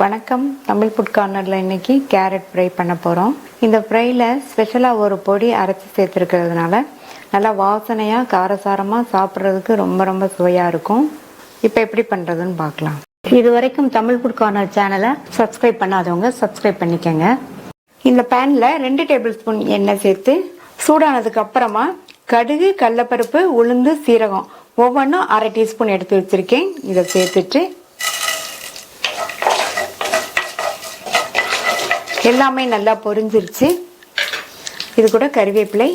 வணக்கம். தமிழ் ஃபுட் கார்னரில் இன்றைக்கி கேரட் ஃப்ரை பண்ண போகிறோம். இந்த ஃப்ரையில் ஸ்பெஷலாக ஒரு பொடி அரைச்சி சேர்த்துருக்கிறதுனால நல்லா வாசனையாக காரசாரமாக சாப்பிட்றதுக்கு ரொம்ப சுவையாக இருக்கும். இப்போ எப்படி பண்ணுறதுன்னு பார்க்கலாம். இது வரைக்கும் தமிழ் ஃபுட் கார்னர் சேனலை சப்ஸ்கிரைப் பண்ணாதவங்க சப்ஸ்கிரைப் பண்ணிக்கோங்க. இந்த பேனில் 2 டேபிள் ஸ்பூன் எண்ணெய் சேர்த்து சூடானதுக்கு அப்புறமா கடுகு, கடலைப்பருப்பு, உளுந்து, சீரகம் ஒவ்வொன்றும் 1/2 டீஸ்பூன் எடுத்து வச்சுருக்கேன். இதை சேர்த்துட்டு எல்லாமே நல்லா பொரிஞ்சிருச்சு. இது கூட கறிவேப்பிலை,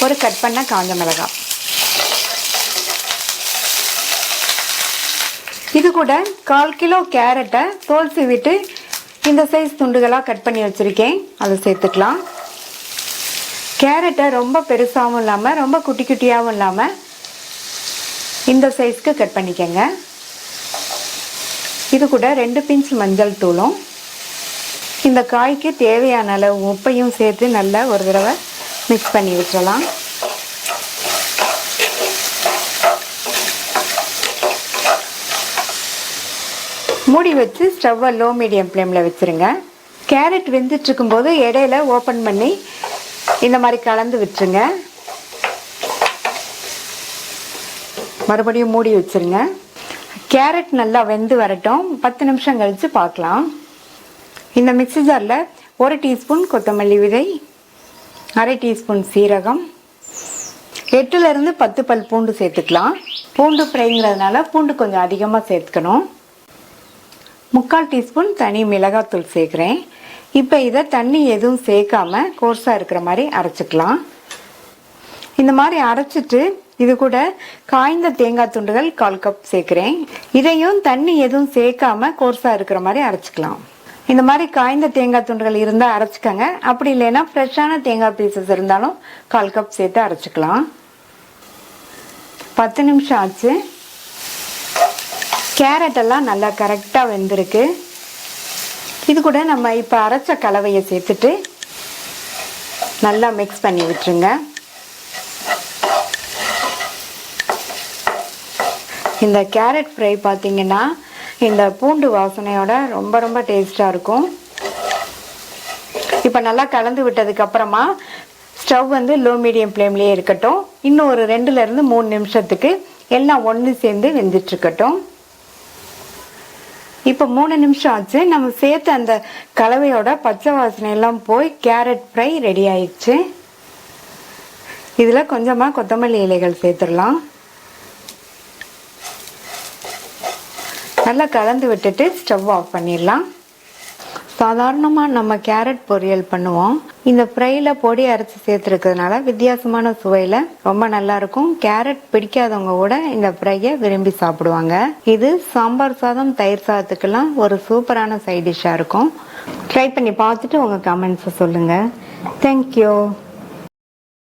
ஒரு கட் பண்ண காஞ்ச மிளகாய், இது கூட 1/4 கிலோ கேரட்டை தோல் சீவிட்டு இந்த சைஸ் துண்டுகளாக கட் பண்ணி வச்சுருக்கேன். அதை சேர்த்துக்கலாம். கேரட்டை ரொம்ப பெருசாகவும் இல்லாமல் ரொம்ப குட்டி குட்டியாகவும் இல்லாமல் இந்த சைஸ்க்கு கட் பண்ணிக்கங்க. இது கூட 2 பிஞ்ச் மஞ்சள் தூளும் இந்த காய்க்கு தேவையான அளவு உப்பையும் சேர்த்து நல்லா ஒரு தடவை மிக்ஸ் பண்ணி விட்டுறலாம். மூடி வச்சு ஸ்டவ்வை லோ மீடியம் ஃப்ளேமில் வச்சுருங்க. கேரட் வெந்துட்டு இருக்கும்போது இடையில ஓப்பன் பண்ணி இந்த மாதிரி கலந்து விட்டுருங்க. மறுபடியும் மூடி வச்சுருங்க. கேரட் நல்லா வெந்து வரட்டும். 10 நிமிஷம் கழித்து பார்க்கலாம். இந்த மிக்ஸி ஜாரில் 1 டீஸ்பூன் கொத்தமல்லி விதை, 1/2 டீஸ்பூன் சீரகம், 8 to 10 பல் பூண்டு சேர்த்துக்கலாம். பூண்டு ஃப்ரைங்கிறதுனால பூண்டு கொஞ்சம் அதிகமாக சேர்த்துக்கணும். 3/4 டீஸ்பூன் தனி மிளகாத்தூள் சேர்க்குறேன். இப்போ இதை தண்ணி எதுவும் சேர்க்காம கோர்ஸாக இருக்கிற மாதிரி அரைச்சிக்கலாம். இந்த மாதிரி அரைச்சிட்டு இது கூட காய்ந்த தேங்காய் துண்டுகள் 1/4 கப் சேர்க்குறேன். இதையும் தண்ணி எதுவும் சேர்க்காம கோர்ஸாக இருக்கிற மாதிரி அரைச்சிக்கலாம். இந்த மாதிரி காய்ந்த தேங்காய் துண்டுகள் இருந்தால் அரைச்சிக்கங்க. அப்படி இல்லைன்னா ஃப்ரெஷ்ஷான தேங்காய் பீசஸ் இருந்தாலும் 1/4 கப் சேர்த்து அரைச்சிக்கலாம். 10 நிமிஷம் ஆச்சு. கேரட் எல்லாம் நல்லா கரெக்டாக வெந்திருக்கு. இது கூட நம்ம இப்போ அரைச்ச கலவையை சேர்த்துட்டு நல்லா மிக்ஸ் பண்ணி விட்டுருங்க. இந்த கேரட் ஃப்ரை பார்த்தீங்கன்னா இந்த பூண்டு வாசனையோட ரொம்ப டேஸ்டாக இருக்கும். இப்போ நல்லா கலந்து விட்டதுக்கு அப்புறமா ஸ்டவ் லோ மீடியம் ஃப்ளேம்லேயே இருக்கட்டும். இன்னும் ஒரு 2 to 3 நிமிஷத்துக்கு எல்லாம் ஒன்று சேர்ந்து வெந்துட்டு இருக்கட்டும். இப்போ 3 நிமிஷம் ஆச்சு. நம்ம சேர்த்து அந்த கலவையோட பச்சை வாசனை எல்லாம் போய் கேரட் ஃப்ரை ரெடி ஆயிடுச்சு. இதில் கொஞ்சமாக கொத்தமல்லி இலைகள் சேர்த்துடலாம். நல்லா கலந்து விட்டுட்டு ஸ்டவ் ஆஃப் பண்ணிடலாம். சாதாரணமாக நம்ம கேரட் பொரியல் பண்ணுவோம். இந்த ஃப்ரையில் பொடி அரைச்சி சேர்த்துருக்கிறதுனால வித்தியாசமான சுவையில் ரொம்ப நல்லா இருக்கும். கேரட் பிடிக்காதவங்க கூட இந்த ஃப்ரையை விரும்பி சாப்பிடுவாங்க. இது சாம்பார் சாதம், தயிர் சாதத்துக்கெல்லாம் ஒரு சூப்பரான சைட் டிஷ்ஷாக இருக்கும். ட்ரை பண்ணி பார்த்துட்டு உங்கள் கமெண்ட்ஸை சொல்லுங்கள். தேங்க்யூ.